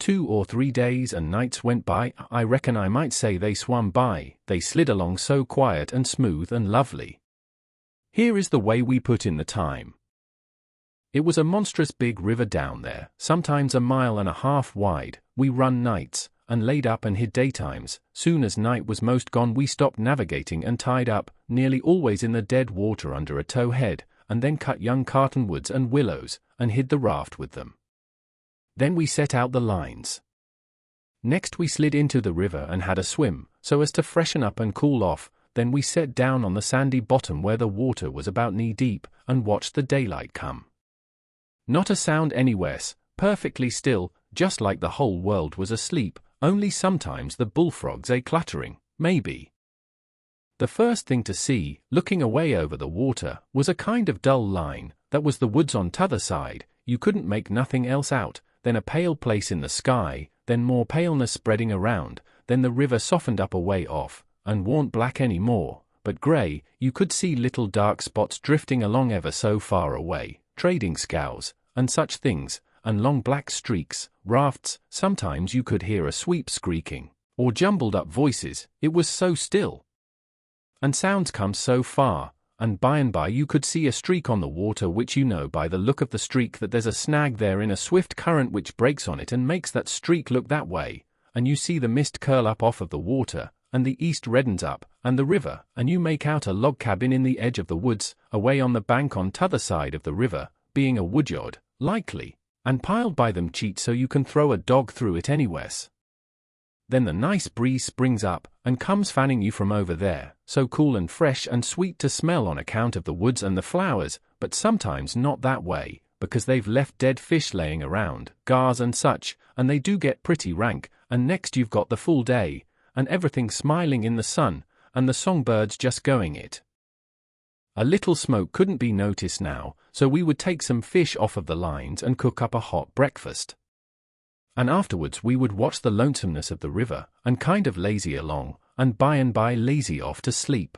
2 or 3 days and nights went by. I reckon I might say they swam by, they slid along so quiet and smooth and lovely. Here is the way we put in the time. It was a monstrous big river down there, sometimes 1.5 miles wide. We run nights, and laid up and hid daytimes. Soon as night was most gone we stopped navigating and tied up, nearly always in the dead water under a towhead, and then cut young cottonwoods and willows, and hid the raft with them. Then we set out the lines. Next we slid into the river and had a swim, so as to freshen up and cool off. Then we sat down on the sandy bottom where the water was about knee-deep, and watched the daylight come. Not a sound anywhere, perfectly still, just like the whole world was asleep, only sometimes the bullfrogs cluttering, maybe. The first thing to see, looking away over the water, was a kind of dull line. That was the woods on t'other side. You couldn't make nothing else out. Then a pale place in the sky, then more paleness spreading around, then the river softened up a way off, and warn't black any more, but grey. You could see little dark spots drifting along ever so far away, trading scows, and such things, and long black streaks, rafts. Sometimes you could hear a sweep squeaking, or jumbled up voices, it was so still. And sounds come so far, and by you could see a streak on the water, which you know by the look of the streak that there's a snag there in a swift current which breaks on it and makes that streak look that way, and you see the mist curl up off of the water, and the east reddens up, and the river, and you make out a log cabin in the edge of the woods, away on the bank on t'other side of the river, being a woodyard, likely, and piled by them cheat so you can throw a dog through it anywheres. Then the nice breeze springs up, and comes fanning you from over there, so cool and fresh and sweet to smell on account of the woods and the flowers, but sometimes not that way, because they've left dead fish laying around, gars and such, and they do get pretty rank. And next you've got the full day, and everything smiling in the sun, and the songbirds just going it. A little smoke couldn't be noticed now, so we would take some fish off of the lines and cook up a hot breakfast. And afterwards we would watch the lonesomeness of the river, and kind of lazy along, and by lazy off to sleep.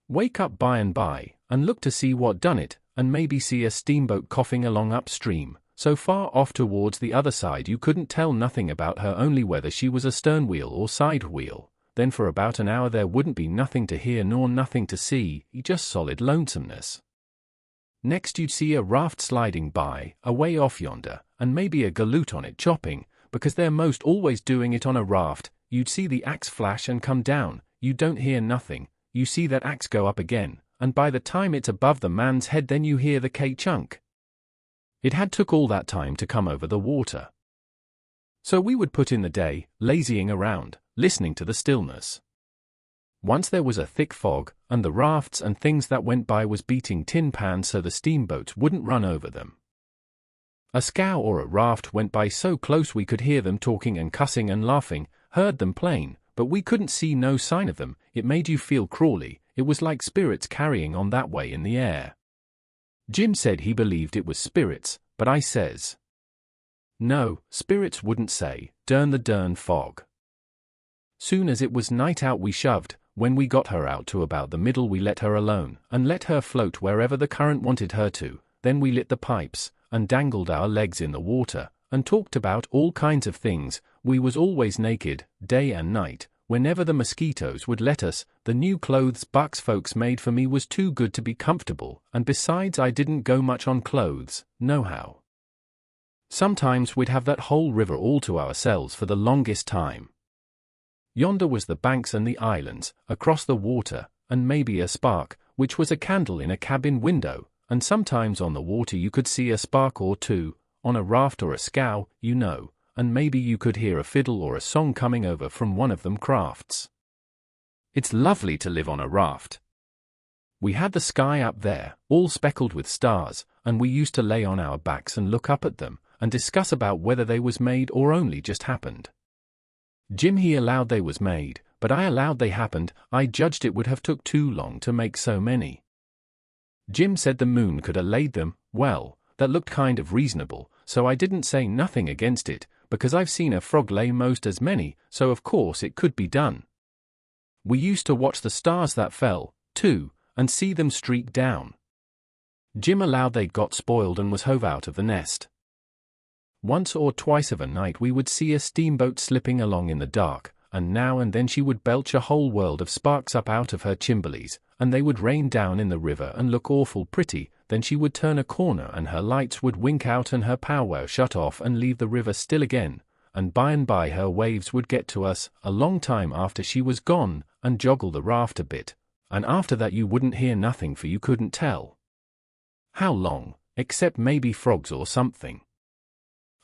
Wake up by and look to see what done it, and maybe see a steamboat coughing along upstream, so far off towards the other side you couldn't tell nothing about her, only whether she was a stern wheel or side wheel. Then for about an hour there wouldn't be nothing to hear nor nothing to see, just solid lonesomeness. Next you'd see a raft sliding by, away off yonder, and maybe a galoot on it chopping, because they're most always doing it on a raft. You'd see the axe flash and come down, you don't hear nothing, you see that axe go up again, and by the time it's above the man's head then you hear the K-chunk. It had took all that time to come over the water. So we would put in the day, lazying around, listening to the stillness. Once there was a thick fog, and the rafts and things that went by was beating tin pans so the steamboats wouldn't run over them. A scow or a raft went by so close we could hear them talking and cussing and laughing, heard them plain, but we couldn't see no sign of them. It made you feel crawly, it was like spirits carrying on that way in the air. Jim said he believed it was spirits, but I says, no, spirits wouldn't say, dern the dern fog. Soon as it was night out we shoved. When we got her out to about the middle we let her alone, and let her float wherever the current wanted her to. Then we lit the pipes, and dangled our legs in the water, and talked about all kinds of things. We was always naked, day and night, whenever the mosquitoes would let us. The new clothes Buck's folks made for me was too good to be comfortable, and besides I didn't go much on clothes, nohow. Sometimes we'd have that whole river all to ourselves for the longest time. Yonder was the banks and the islands, across the water, and maybe a spark, which was a candle in a cabin window, and sometimes on the water you could see a spark or two, on a raft or a scow, you know, and maybe you could hear a fiddle or a song coming over from one of them crafts. It's lovely to live on a raft. We had the sky up there, all speckled with stars, and we used to lay on our backs and look up at them, and discuss about whether they was made or only just happened. Jim he allowed they was made, but I allowed they happened. I judged it would have took too long to make so many. Jim said the moon could 'a' laid them. Well, that looked kind of reasonable, so I didn't say nothing against it, because I've seen a frog lay most as many, so of course it could be done. We used to watch the stars that fell, too, and see them streak down. Jim allowed they got spoiled and was hove out of the nest. Once or twice of a night we would see a steamboat slipping along in the dark, and now and then she would belch a whole world of sparks up out of her chimblies, and they would rain down in the river and look awful pretty. Then she would turn a corner and her lights would wink out and her powwow shut off and leave the river still again, and by her waves would get to us, a long time after she was gone, and joggle the raft a bit, and after that you wouldn't hear nothing, for you couldn't tell how long, except maybe frogs or something.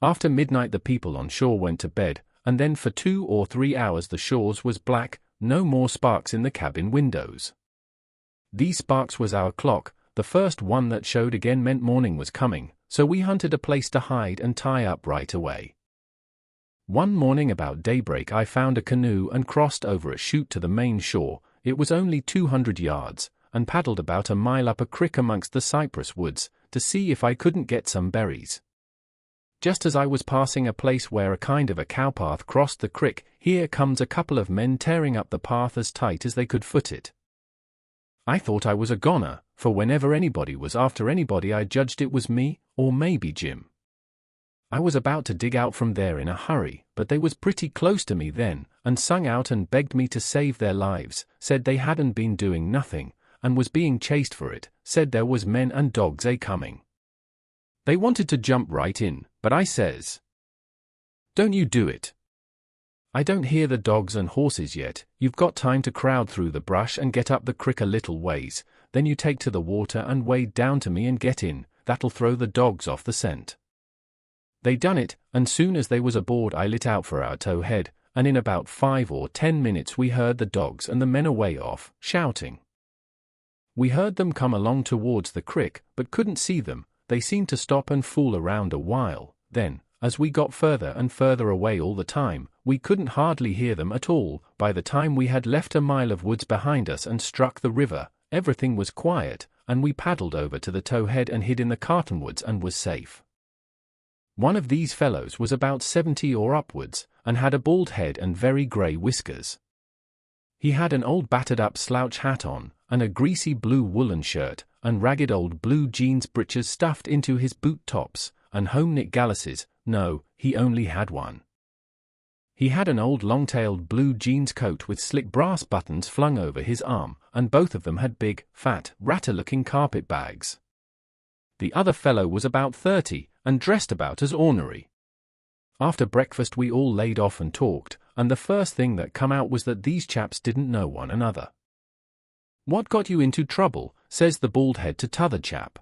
After midnight the people on shore went to bed, and then for 2 or 3 hours the shores was black, no more sparks in the cabin windows. These sparks was our clock. The first one that showed again meant morning was coming, so we hunted a place to hide and tie up right away. One morning about daybreak I found a canoe and crossed over a chute to the main shore. It was only 200 yards, and paddled about a mile up a creek amongst the cypress woods, to see if I couldn't get some berries. Just as I was passing a place where a kind of a cowpath crossed the creek, here comes a couple of men tearing up the path as tight as they could foot it. I thought I was a goner, for whenever anybody was after anybody I judged it was me, or maybe Jim. I was about to dig out from there in a hurry, but they was pretty close to me then, and sung out and begged me to save their lives, said they hadn't been doing nothing, and was being chased for it, said there was men and dogs a-coming. They wanted to jump right in, but I says, "Don't you do it. I don't hear the dogs and horses yet. You've got time to crowd through the brush and get up the creek a little ways, then you take to the water and wade down to me and get in. That'll throw the dogs off the scent." They done it, and soon as they was aboard I lit out for our towhead, and in about 5 or 10 minutes we heard the dogs and the men away off, shouting. We heard them come along towards the creek, but couldn't see them. They seemed to stop and fool around a while. Then, as we got further and further away all the time, we couldn't hardly hear them at all. By the time we had left a mile of woods behind us and struck the river, everything was quiet, and we paddled over to the towhead and hid in the cottonwoods and was safe. One of these fellows was about 70 or upwards, and had a bald head and very grey whiskers. He had an old battered-up slouch hat on, and a greasy blue woolen shirt, and ragged old blue jeans breeches stuffed into his boot tops, and home-knit galluses. No, he only had one. He had an old long-tailed blue jeans coat with slick brass buttons flung over his arm, and both of them had big, fat, ratter-looking carpet bags. The other fellow was about 30, and dressed about as ornery. After breakfast we all laid off and talked, and the first thing that come out was that these chaps didn't know one another. "What got you into trouble?" says the bald head to t'other chap.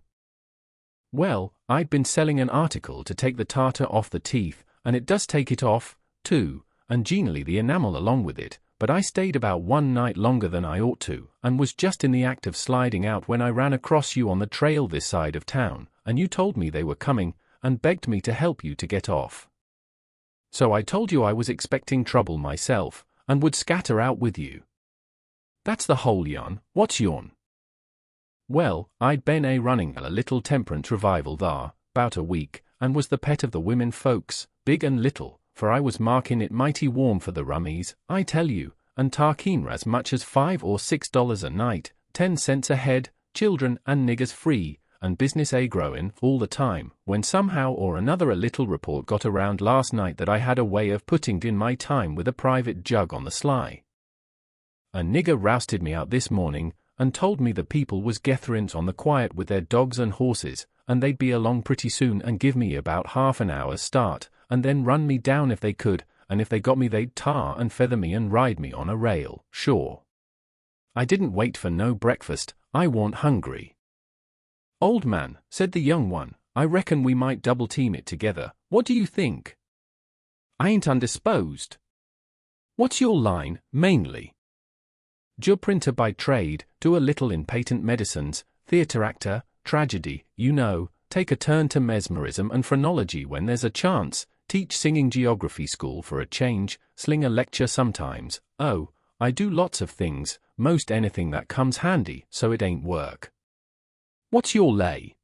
"Well, I'd been selling an article to take the tartar off the teeth, and it does take it off, too, and generally the enamel along with it, but I stayed about 1 night longer than I ought to, and was just in the act of sliding out when I ran across you on the trail this side of town, and you told me they were coming, and begged me to help you to get off. So I told you I was expecting trouble myself, and would scatter out with you. That's the whole yarn. What's yourn?" "Well, I'd been running a little temperance revival thar, 'bout a week, and was the pet of the women folks, big and little, for I was marking it mighty warm for the rummies, I tell you, and tarkeen as much as $5 or $6 a night, 10 cents a head, children and niggers free, and business growing all the time, when somehow or another a little report got around last night that I had a way of putting in my time with a private jug on the sly. A nigger rousted me out this morning, and told me the people was getherins on the quiet with their dogs and horses, and they'd be along pretty soon and give me about half an hour's start, and then run me down if they could, and if they got me they'd tar and feather me and ride me on a rail, sure. I didn't wait for no breakfast, I warn't hungry." "Old man," said the young one, "I reckon we might double-team it together. What do you think?" "I ain't undisposed." "What's your line, mainly?" "Job printer by trade, do a little in patent medicines, theatre actor, tragedy, you know, take a turn to mesmerism and phrenology when there's a chance, teach singing geography school for a change, sling a lecture sometimes. Oh, I do lots of things, most anything that comes handy, so it ain't work." "What's your lay?"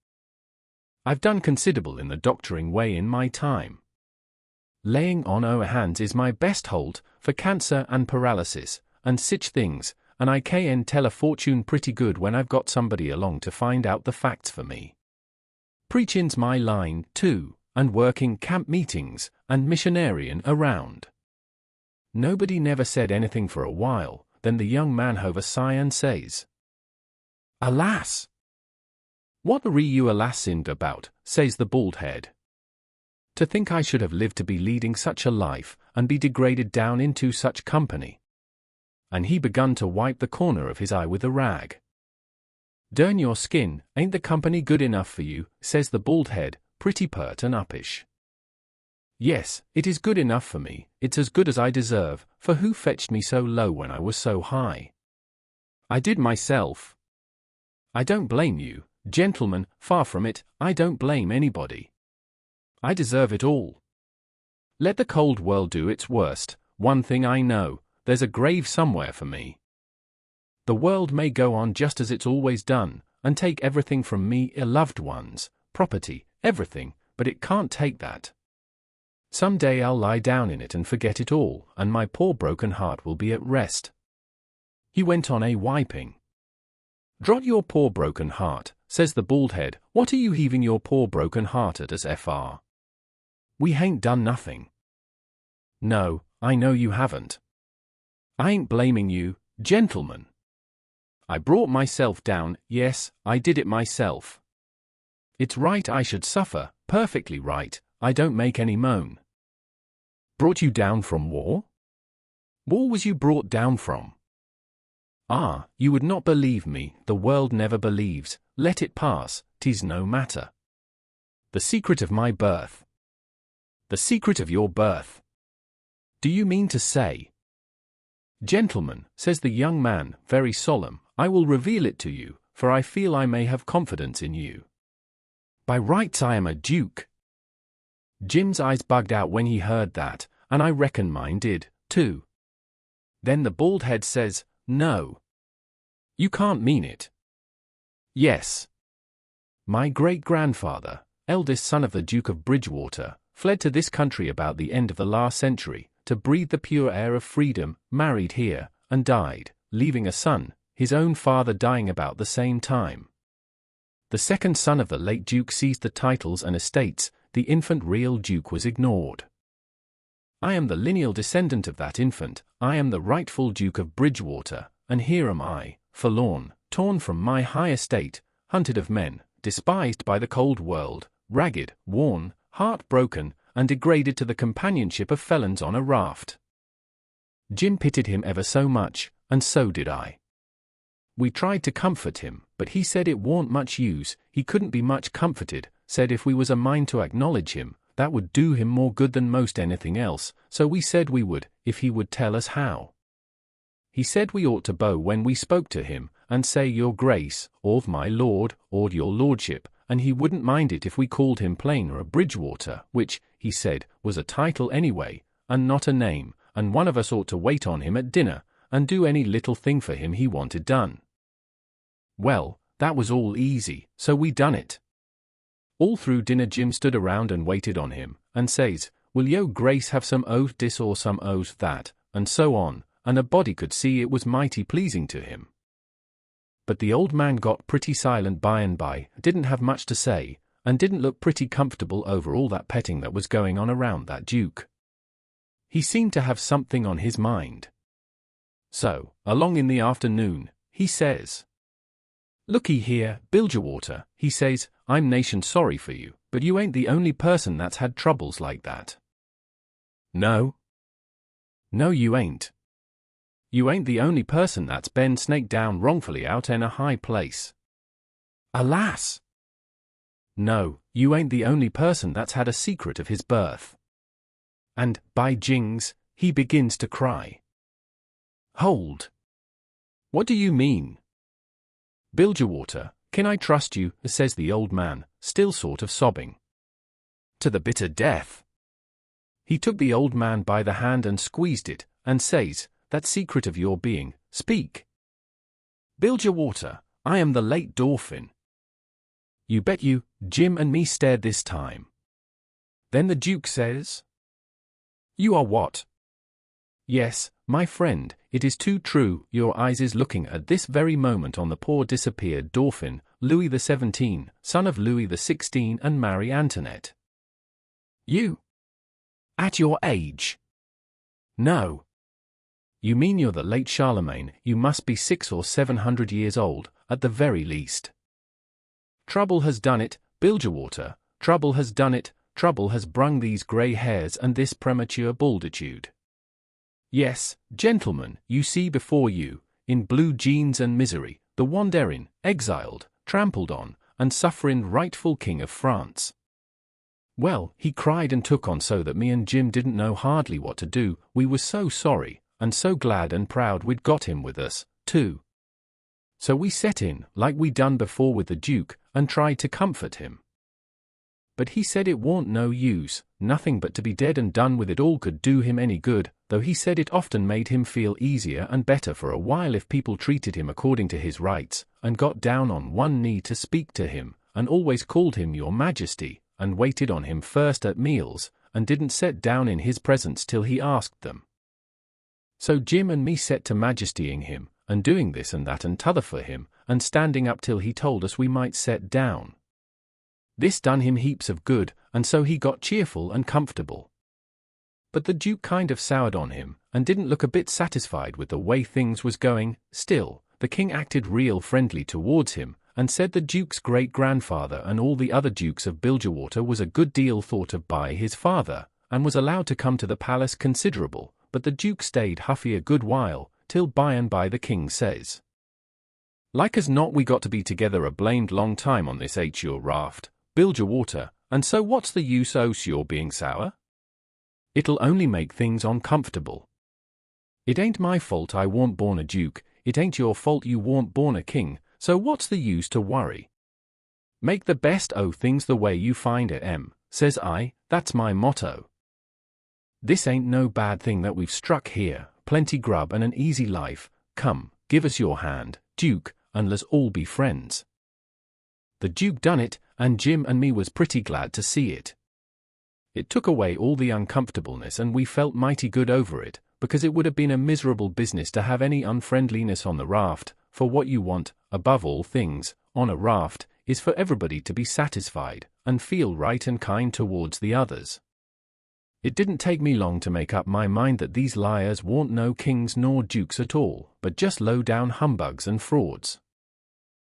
"I've done considerable in the doctoring way in my time. Laying on o' hands is my best holt, for cancer and paralysis, and sich things, and I can tell a fortune pretty good when I've got somebody along to find out the facts for me. Preachin's my line, too, and working camp meetings, and missionarian around. Nobody never said anything for a while, then the young man hove a sigh and says, "Alas! What are you alas-ined about," says the bald head. "To think I should have lived to be leading such a life, and be degraded down into such company." And he begun to wipe the corner of his eye with a rag. "Durn your skin, ain't the company good enough for you," says the bald head, pretty pert and uppish. "Yes, it is good enough for me, it's as good as I deserve, for who fetched me so low when I was so high? I did myself. I don't blame you, gentlemen, far from it, I don't blame anybody. I deserve it all. Let the cold world do its worst, one thing I know, there's a grave somewhere for me. The world may go on just as it's always done, and take everything from me, loved ones, property, everything, but it can't take that. Some day I'll lie down in it and forget it all, and my poor broken heart will be at rest." He went on wiping. "Drot your poor broken heart," says the bald head, "what are you heaving your poor broken heart at us fr? We hain't done nothing." "No, I know you haven't. I ain't blaming you, gentlemen. I brought myself down, yes, I did it myself. It's right I should suffer, perfectly right, I don't make any moan." "Brought you down from war? War was you brought down from?" "Ah, you would not believe me, the world never believes, let it pass, 'tis no matter. The secret of my birth." "The secret of your birth? Do you mean to say?" "Gentlemen," says the young man, very solemn, "I will reveal it to you, for I feel I may have confidence in you. By rights I am a duke." Jim's eyes bugged out when he heard that, and I reckon mine did, too. Then the bald head says, "No. You can't mean it." "Yes. My great-grandfather, eldest son of the Duke of Bridgewater, fled to this country about the end of the last century, to breathe the pure air of freedom, married here, and died, leaving a son, his own father dying about the same time. The second son of the late Duke seized the titles and estates, the infant real Duke was ignored. I am the lineal descendant of that infant, I am the rightful Duke of Bridgewater, and here am I, forlorn, torn from my high estate, hunted of men, despised by the cold world, ragged, worn, heart-broken, and degraded to the companionship of felons on a raft." Jim pitied him ever so much, and so did I. We tried to comfort him, but he said it warn't much use, he couldn't be much comforted, said if we was a mind to acknowledge him, that would do him more good than most anything else, so we said we would, if he would tell us how. He said we ought to bow when we spoke to him, and say your grace, or my lord, or your lordship, and he wouldn't mind it if we called him plain or a Bridgewater, which, he said, was a title anyway, and not a name, and one of us ought to wait on him at dinner, and do any little thing for him he wanted done. Well, that was all easy, so we done it. All through dinner Jim stood around and waited on him, and says, "Will yo' grace have some oath dis or some oath that," and so on, and a body could see it was mighty pleasing to him. But the old man got pretty silent by and by, didn't have much to say, and didn't look pretty comfortable over all that petting that was going on around that Duke. He seemed to have something on his mind. So, along in the afternoon, he says, "Looky here, Bilgewater," he says, "I'm nation sorry for you, but you ain't the only person that's had troubles like that." "No? No, you ain't. You ain't the only person that's been snaked down wrongfully out in a high place." "Alas!" "No, you ain't the only person that's had a secret of his birth." And, by jings, he begins to cry. "Hold! What do you mean?" "Bilgewater, can I trust you?" says the old man, still sort of sobbing. "To the bitter death." He took the old man by the hand and squeezed it, and says, "That secret of your being, speak." "Bilgewater, I am the late Dauphin." You bet you, Jim and me stared this time. Then the Duke says, "You are what?" "Yes, my friend, it is too true, your eyes is looking at this very moment on the poor disappeared Dauphin, Louis XVII, son of Louis XVI and Marie Antoinette." You? At your age? No. You mean you're the late Charlemagne, you must be 600 or 700 years old, at the very least. Trouble has done it, Bilgewater, trouble has done it, trouble has brung these grey hairs and this premature balditude. Yes, gentlemen, you see before you, in blue jeans and misery, the wandering, exiled, trampled on, and suffering rightful King of France. Well, he cried and took on so that me and Jim didn't know hardly what to do, we were so sorry, and so glad and proud we'd got him with us, too. So we set in, like we done before with the Duke, and tried to comfort him. But he said it warn't no use, nothing but to be dead and done with it all could do him any good, though he said it often made him feel easier and better for a while if people treated him according to his rights, and got down on one knee to speak to him, and always called him Your Majesty, and waited on him first at meals, and didn't set down in his presence till he asked them. So Jim and me set to majestying him, and doing this and that and t'other for him, and standing up till he told us we might set down. This done him heaps of good, and so he got cheerful and comfortable. But the Duke kind of soured on him, and didn't look a bit satisfied with the way things was going. Still, the king acted real friendly towards him, and said the Duke's great-grandfather and all the other dukes of Bilgewater was a good deal thought of by his father, and was allowed to come to the palace considerable, but the Duke stayed huffy a good while, till by and by the king says, "Like as not we got to be together a blamed long time on this your raft, Bilgewater, and so what's the use your being sour? It'll only make things uncomfortable. It ain't my fault I warn't born a duke, it ain't your fault you warn't born a king, so what's the use to worry? Make the best o' things the way you find it, says I, that's my motto. This ain't no bad thing that we've struck here, plenty grub and an easy life, come, give us your hand, Duke, and let's all be friends." The Duke done it, and Jim and me was pretty glad to see it. It took away all the uncomfortableness and we felt mighty good over it, because it would have been a miserable business to have any unfriendliness on the raft, for what you want, above all things, on a raft, is for everybody to be satisfied, and feel right and kind towards the others. It didn't take me long to make up my mind that these liars warn't no kings nor dukes at all, but just low-down humbugs and frauds.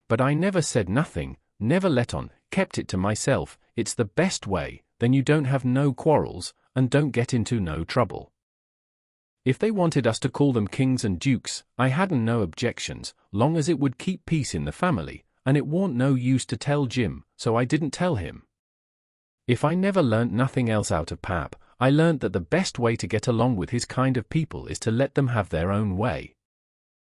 But I never said nothing, never let on, kept it to myself. It's the best way, then you don't have no quarrels, and don't get into no trouble. If they wanted us to call them kings and dukes, I hadn't no objections, long as it would keep peace in the family, and it warn't no use to tell Jim, so I didn't tell him. If I never learnt nothing else out of Pap, I learnt that the best way to get along with his kind of people is to let them have their own way.